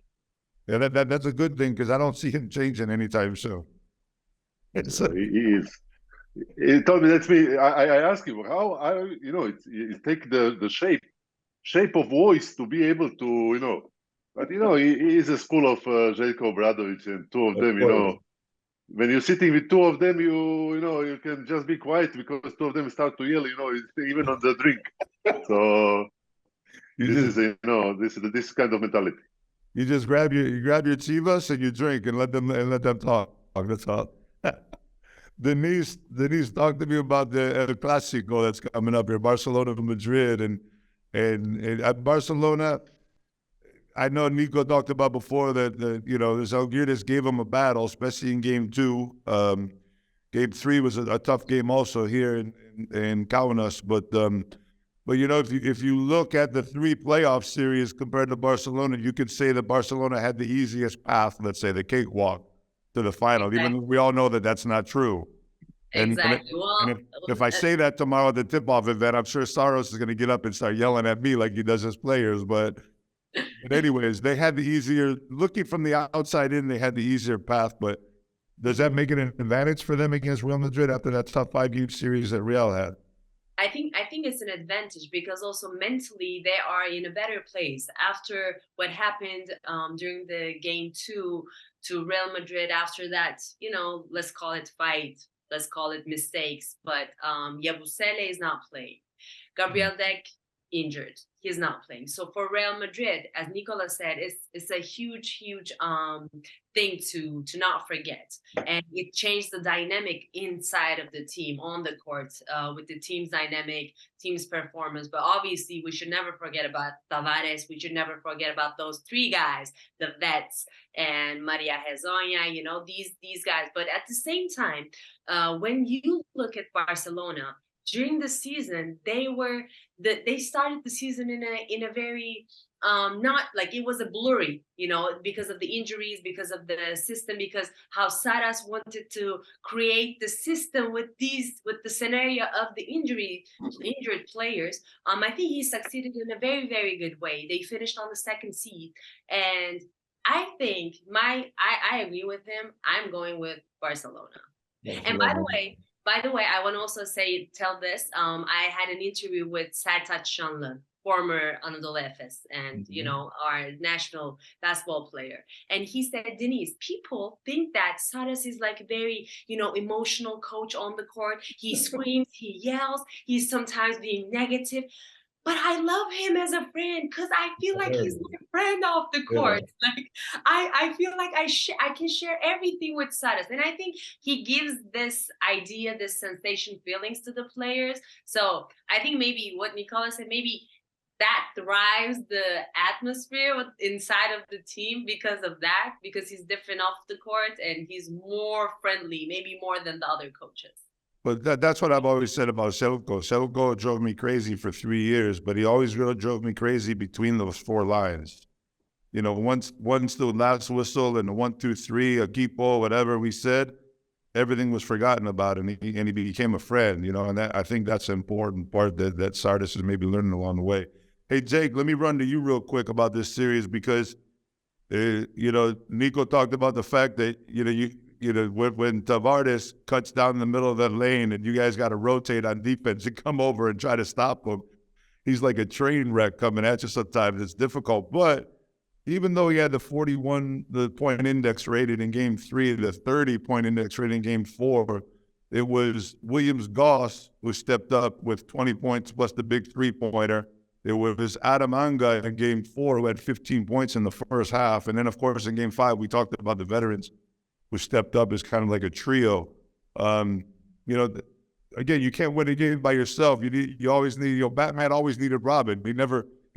Yeah, that's a good thing, because I don't see him changing anytime soon. He is. He told me, that's me. I asked him how it take the shape of voice to be able to but he is a school of Željko Obradović, and two of them. When you're sitting with two of them, you can just be quiet, because two of them start to yell, even on the drink. So this kind of mentality. You just grab your chivas and you drink and let them talk. That's all. Deniz talked to me about the Clasico that's coming up here, Barcelona from Madrid, and at Barcelona, I know Nico talked about before that Zalgiris gave him a battle, especially in Game 2. Game 3 was a tough game also here in Kaunas, but But if you look at the 3 playoff series compared to Barcelona, you could say that Barcelona had the easiest path, let's say the cakewalk to the final, Exactly. even though we all know that that's not true. Exactly. If I say that tomorrow at the tip-off event, I'm sure Saros is going to get up and start yelling at me like he does his players. But anyways, they had the easier, looking from the outside in, they had the easier path. But does that make it an advantage for them against Real Madrid after that tough 5-game series that Real had? I think it's an advantage because also mentally they are in a better place after what happened during the game 2 to Real Madrid. After that, let's call it fight, let's call it mistakes. But Yabusele is not playing. Gabriel Deck injured. He's not playing. So for Real Madrid, as Nikola said, it's a huge thing to not forget. And it changed the dynamic inside of the team on the court with the team's dynamic, team's performance. But obviously, we should never forget about Tavares. We should never forget about those 3 guys, the vets and Maria Hezonja, these guys. But at the same time, when you look at Barcelona, during the season, they started the season in a very not like it was a blurry, because of the injuries, because of the system, because how Saras wanted to create the system with the scenario of the injured players. I think he succeeded in a very, very good way. They finished on the 2nd seed, and I think I agree with him. I'm going with Barcelona. And by the way, I want to also tell this. I had an interview with Sertaç Şanlı, former Anadolu Efes and, our national basketball player. And he said, Deniz, people think that Saras is like a very, emotional coach on the court. He screams, he yells, he's sometimes being negative. But I love him as a friend because I feel like he's my friend off the court. Yeah. Like I feel like I can share everything with Saras, and I think he gives this idea, this sensation feelings to the players. So I think maybe what Nikola said, maybe that thrives the atmosphere inside of the team because of that, because he's different off the court and he's more friendly, maybe more than the other coaches. But that's what I've always said about Selko. Selko drove me crazy for 3 years, but he always really drove me crazy between those 4 lines. Once the last whistle and the 1, 2, 3, equipo, whatever we said, everything was forgotten about, and he became a friend. And I think that's an important part that Saras is maybe learning along the way. Hey, Jake, let me run to you real quick about this series because, Nico talked about the fact that when Tavares cuts down the middle of that lane and you guys got to rotate on defense and come over and try to stop him, he's like a train wreck coming at you sometimes. It's difficult. But even though he had the 41 point index rated in Game 3, the 30-point index rated in Game 4, it was Williams-Goss who stepped up with 20 points plus the big 3-pointer. It was Adam Anga in Game 4 who had 15 points in the first half. And then, of course, in Game 5, we talked about the veterans who stepped up as kind of like a trio. Again, you can't win a game by yourself. You always need, Batman always needed Robin. He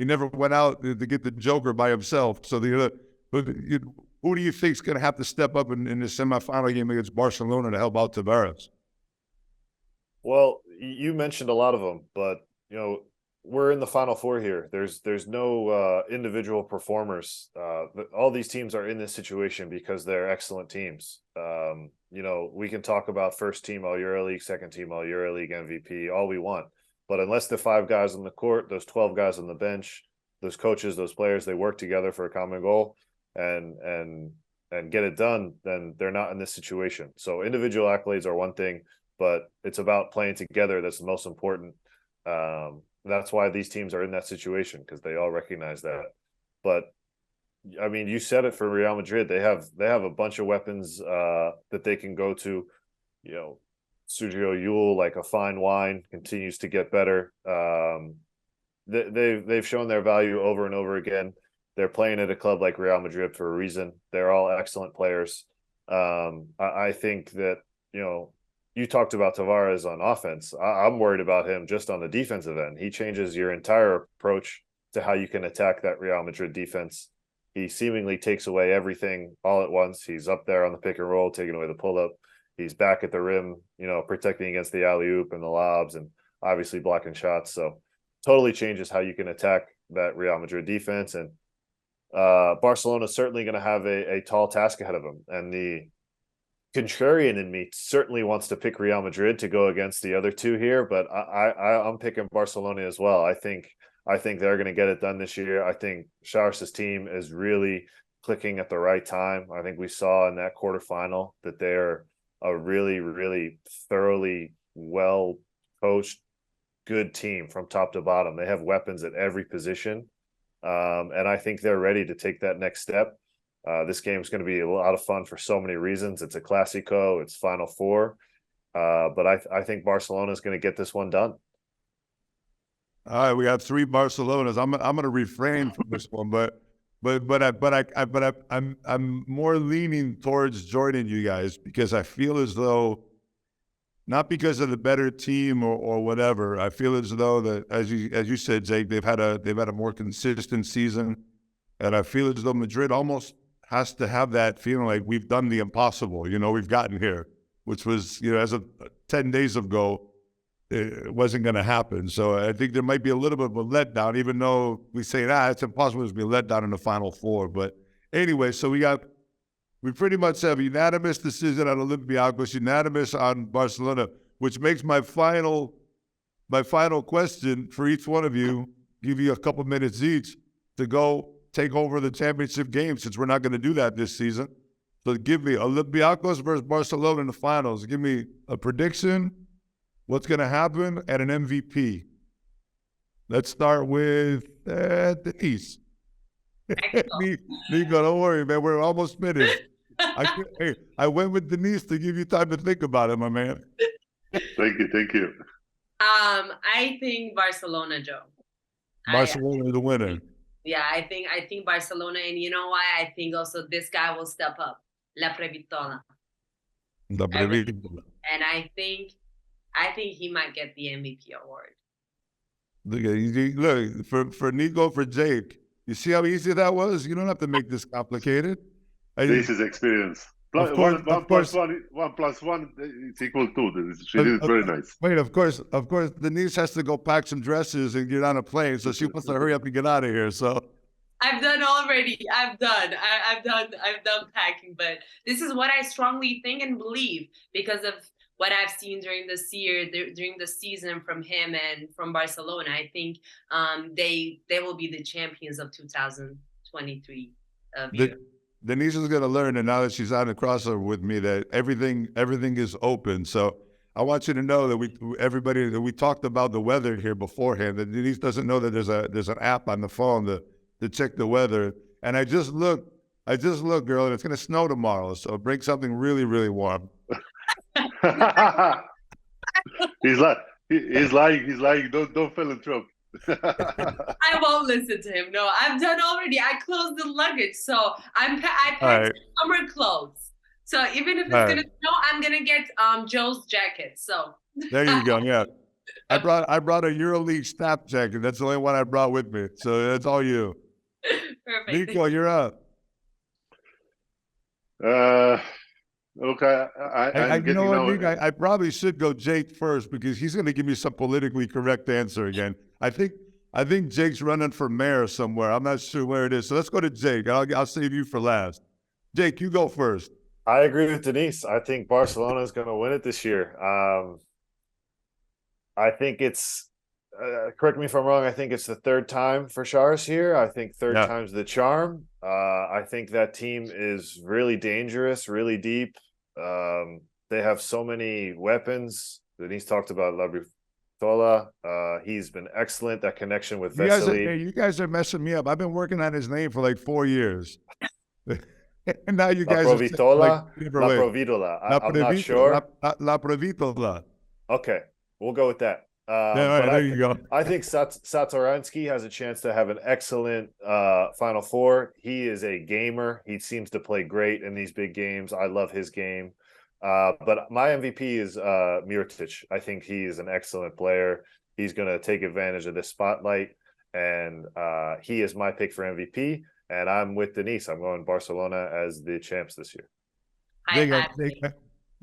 never went out to get the Joker by himself. So who do you think is going to have to step up in the semifinal game against Barcelona to help out Tavares? Well, you mentioned a lot of them, but we're in the Final Four here. There's no individual performers. All these teams are in this situation because they're excellent teams. We can talk about first team all EuroLeague, second team all EuroLeague MVP, all we want. But unless the 5 guys on the court, those 12 guys on the bench, those coaches, those players, they work together for a common goal and get it done, then they're not in this situation. So individual accolades are one thing, but it's about playing together that's the most important. That's why these teams are in that situation, because they all recognize that. But I mean, you said it for Real Madrid. They have a bunch of weapons that they can go to. Sergio Llull, like a fine wine, continues to get better. They've shown their value over and over again. They're playing at a club like Real Madrid for a reason. They're all excellent players. I think that you talked about Tavares on offense. I'm worried about him just on the defensive end. He changes your entire approach to how you can attack that Real Madrid defense. He seemingly takes away everything all at once. He's up there on the pick and roll, taking away the pull-up. He's back at the rim, protecting against the alley-oop and the lobs and obviously blocking shots. So totally changes how you can attack that Real Madrid defense. And Barcelona is certainly going to have a tall task ahead of them. And the contrarian in me certainly wants to pick Real Madrid to go against the other two here, but I'm picking Barcelona as well. I think they're going to get it done this year. I think Šars's team is really clicking at the right time. I think we saw in that quarterfinal that they're a really, really thoroughly well coached, good team from top to bottom. They have weapons at every position. And I think they're ready to take that next step. This game is going to be a lot of fun for so many reasons. It's a Clasico, it's Final Four. But I think Barcelona is going to get this one done. All right, we have 3 Barcelonas. I'm going to refrain from this one, but I'm more leaning towards joining you guys because I feel as though, not because of the better team or whatever, I feel as though that, as you said, Jake, they've had a more consistent season, and I feel as though Madrid almost has to have that feeling like we've done the impossible. You know, we've gotten here, which was, you know, as of 10 days ago, it wasn't going to happen. So I think there might be a little bit of a letdown, even though we say, it's impossible to be a letdown in the Final Four. But anyway, so we pretty much have unanimous decision on Olympiacos, unanimous on Barcelona, which makes my final question for each one of you, give you a couple minutes each to go take over the championship game, since we're not going to do that this season. So give me Olympiacos versus Barcelona in the finals. Give me a prediction, what's going to happen, and an MVP. Let's start with Deniz. Nico, don't worry, man. We're almost finished. I went with Deniz to give you time to think about it, my man. Thank you. I think Barcelona, Joe. Barcelona is the winner. Yeah, I think Barcelona, and you know why? I think also this guy will step up. La Previtola. La Previtola. And I think he might get the MVP award. Look, for Nico, for Jake, you see how easy that was? You don't have to make this complicated. This is experience. One plus one is equal to. She did it very nice. Wait, of course, Deniz has to go pack some dresses and get on a plane, so she wants to hurry up and get out of here. So I've done already. I've done packing, but this is what I strongly think and believe because of what I've seen during this year, during the season from him and from Barcelona. I think they will be the champions of 2023. Deniz is going to learn, and now that she's on the crossover with me, that everything is open. So I want you to know that we talked about the weather here beforehand. That Deniz doesn't know that there's an app on the phone to check the weather. And I just looked, girl, and it's going to snow tomorrow. So bring something really, really warm. He's lying. Don't fall in trouble. I won't listen to him. No, I've done already. I closed the luggage, so I packed summer clothes. So even if it's gonna snow, I'm gonna get Joe's jacket. So there you go. Yeah, I brought a EuroLeague snap jacket. That's the only one I brought with me. So that's all you. Perfect. Nico, you're up. Okay, you know what, Nick? I probably should go Jake first because he's going to give me some politically correct answer again. I think Jake's running for mayor somewhere. I'm not sure where it is. So let's go to Jake. I'll save you for last. Jake, you go first. I agree with Deniz. I think Barcelona is going to win it this year. I think it's, correct me if I'm wrong, I think it's the third time for Šars here. I think third time's the charm. I think that team is really dangerous, really deep. They have so many weapons. Deniz talked about Labritola. He's been excellent. That connection with Vesely. You guys are messing me up. I've been working on his name for like 4 years. And now you guys La Provitola. I'm not sure. La Provitola. Okay, we'll go with that. There you go. I think Satoransky has a chance to have an excellent Final Four. He is a gamer. He seems to play great in these big games. I love his game. But my MVP is Murtic. I think he is an excellent player. He's going to take advantage of this spotlight, and he is my pick for MVP. And I'm with Deniz. I'm going Barcelona as the champs this year.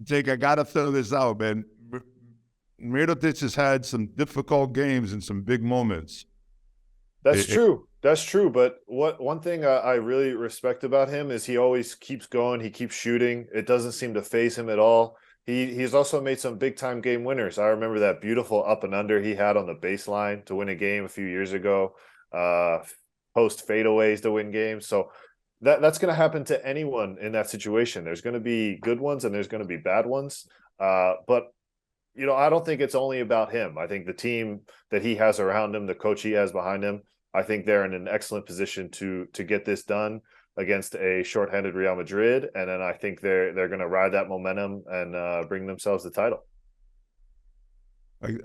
Jake, I got to throw this out, man. Mirotic has had some difficult games and some big moments. That's true. That's true. But one thing I really respect about him is he always keeps going. He keeps shooting. It doesn't seem to faze him at all. He's also made some big time game winners. I remember that beautiful up and under he had on the baseline to win a game a few years ago. Post fadeaways to win games. So that's going to happen to anyone in that situation. There's going to be good ones and there's going to be bad ones. But you know, I don't think it's only about him. I think the team that he has around him, the coach he has behind him, I think they're in an excellent position to get this done against a shorthanded Real Madrid, and then I think they're going to ride that momentum and bring themselves the title.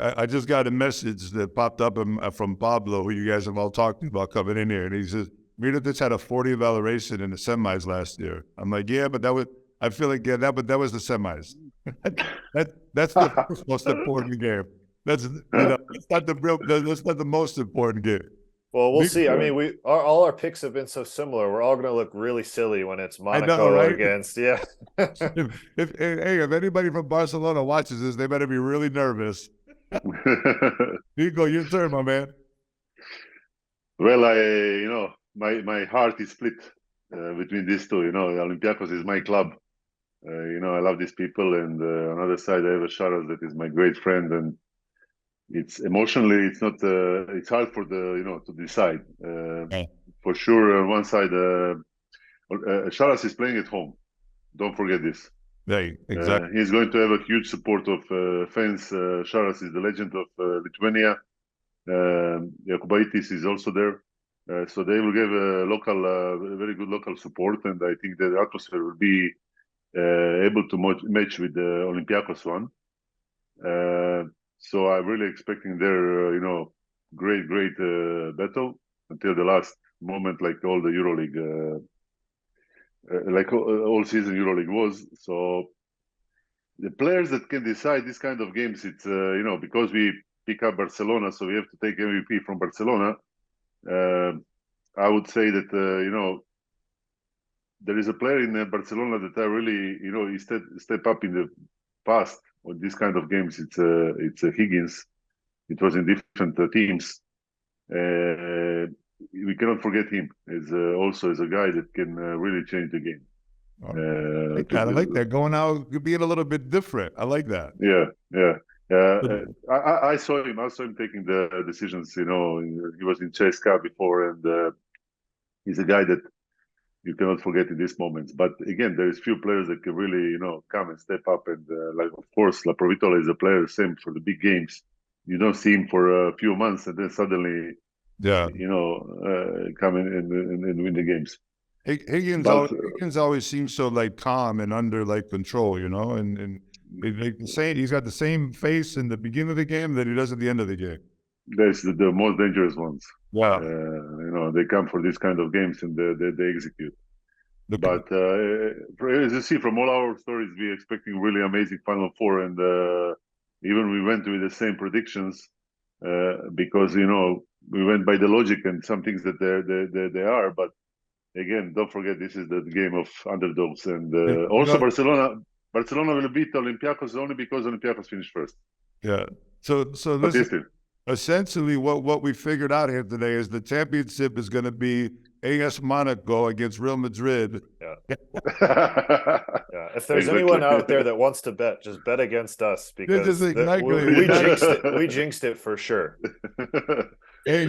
I just got a message that popped up from Pablo, who you guys have all talked about coming in here, and he says Mirotic had a 40 evaluation in the semis last year. I'm like, yeah, but I feel like but that was the semis. That's the most important game. That's not the most important game. Well, we'll see. I mean, all our picks have been so similar. We're all going to look really silly when it's Monaco against. Yeah. If anybody from Barcelona watches this, they better be really nervous. Nico, your turn, my man. Well, my heart is split between these two. You know, Olympiacos is my club. You know, I love these people, and on the other side, I have a Sharas that is my great friend, and it's emotionally, it's not. It's hard for to decide. For sure, on one side, Sharas is playing at home. Don't forget this. Right, exactly. He's going to have a huge support of fans. Sharas is the legend of Lithuania. Jakubaitis is also there. So they will give a very good local support, and I think the atmosphere will be able to match with the Olympiacos one. So I'm really expecting their, great battle until the last moment, like all the EuroLeague, like all season EuroLeague was. So the players that can decide this kind of games, it's because we pick up Barcelona, so we have to take MVP from Barcelona. I would say that there is a player in Barcelona that I really he step up in the past on this kind of games. It's Higgins. It was in different teams. We cannot forget him as also as a guy that can really change the game. I like that. Going out, being a little bit different. I like that. Yeah. I saw him. I saw him taking the decisions. He was in CSKA before, and he's a guy that you cannot forget in these moments. But again, there is few players that can really, come and step up. And like, of course, La Provitola is a player, same for the big games. You don't see him for a few months, and then suddenly, come in and win the games. Higgins always seems so like calm and under like control, and he's got the same face in the beginning of the game that he does at the end of the game. That's the most dangerous ones. Yeah. They come for these kind of games and they execute. But as you see from all our stories, we're expecting really amazing Final Four, and even we went with the same predictions because we went by the logic and some things that they are. But again, don't forget this is the game of underdogs, and also Barcelona will beat Olympiacos only because Olympiacos finished first. Yeah. So listen. Essentially, what we figured out here today is the championship is going to be AS Monaco against Real Madrid. Yeah. If there's anyone out there that wants to bet, just bet against us because we jinxed it for sure. Hey,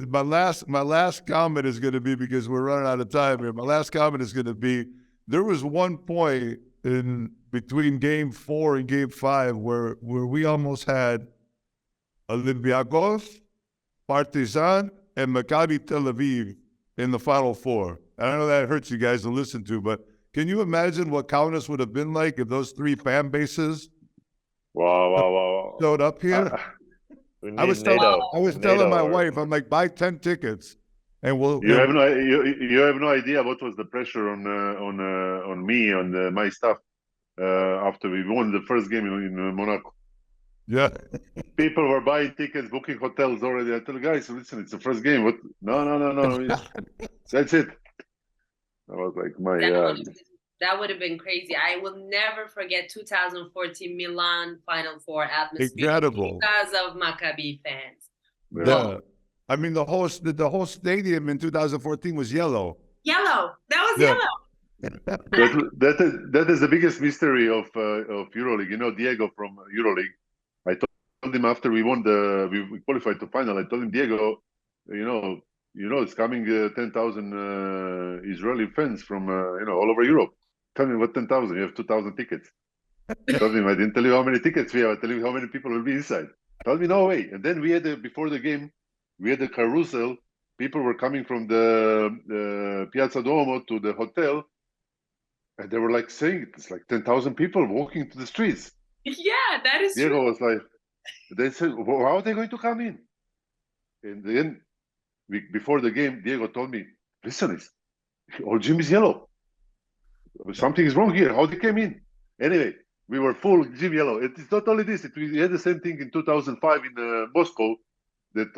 my last comment is going to be, because we're running out of time here. My last comment is going to be, there was one point in between Game 4 and Game 5 where we almost had Olympiacos, Partizan, and Maccabi Tel Aviv in the Final Four. I know that hurts you guys to listen to, but can you imagine what Kaunas would have been like if those three fan bases showed up here? I was telling my wife, I'm like, buy 10 tickets, and we'll. You have no idea what was the pressure on me, on my staff after we won the first game in Monaco. Yeah. People were buying tickets, booking hotels already. I tell the guys, listen, it's the first game. What? No. That's it. I was like, That would have been crazy. I will never forget 2014 Milan Final Four atmosphere. Incredible. Because of Maccabi fans. Yeah. I mean, the whole stadium in 2014 was yellow. Yellow. That was Yeah. yellow. That is the biggest mystery of EuroLeague. You know, Diego from EuroLeague. I told him after we qualified to final. I told him, Diego, you know, it's coming 10,000 Israeli fans from all over Europe. Tell me what 10,000? You have 2,000 tickets. I told him I didn't tell you how many tickets we have. I tell you how many people will be inside. Told me no way. And then we had before the game, we had a carousel. People were coming from the Piazza Duomo to the hotel. And they were like saying it's like 10,000 people walking to the streets. Yeah, that is Diego true. was like, they said, well, how are they going to come in? And then before the game, Diego told me, listen, all gym is yellow. Something is wrong here. How they came in? Anyway, we were full gym yellow. It's not only this. We had the same thing in 2005 in Moscow. That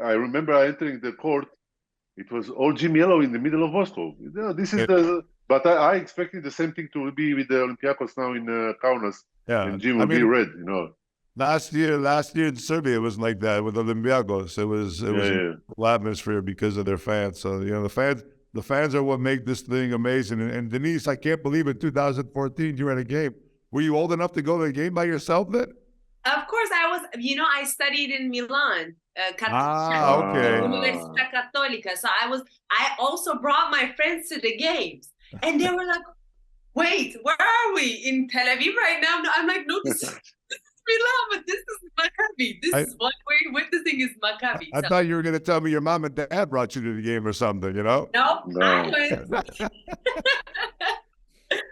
I remember entering the court. It was all gym yellow in the middle of Moscow. This is But I expected the same thing to be with the Olympiacos now in Kaunas. Yeah. And gym will be red, Last year in Serbia, it was like that with Olympiacos. It was a cool atmosphere because of their fans. So, the fans are what make this thing amazing. And Deniz, I can't believe in 2014 you were at a game. Were you old enough to go to a game by yourself then? Of course, I was. I studied in Milan. Okay. Università Cattolica. So I also brought my friends to the games. And they were like, wait, where are we? In Tel Aviv right now? No, I'm like, no, this is Milan, but this is Maccabi. This is what we're witnessing is Maccabi. I thought you were going to tell me your mom and dad brought you to the game or something, No, I went.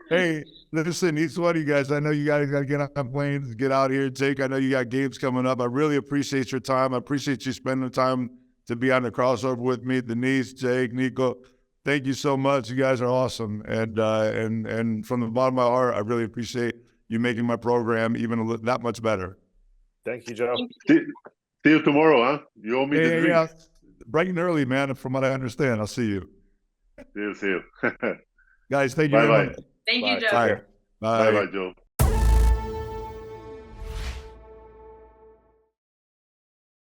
Hey, listen, each one of you guys, I know you guys got to get on planes, get out here. Jake, I know you got games coming up. I really appreciate your time. I appreciate you spending the time to be on the crossover with me. Deniz, Jake, Nico, thank you so much. You guys are awesome. And from the bottom of my heart, I really appreciate you making my program even that much better. Thank you, Joe. See you tomorrow, huh? You owe me the drink. Yeah, bright and early, man, from what I understand. I'll see you. See you. Guys, thank you Bye-bye. very much. Thank you, Joe. Bye. Bye-bye, Joe.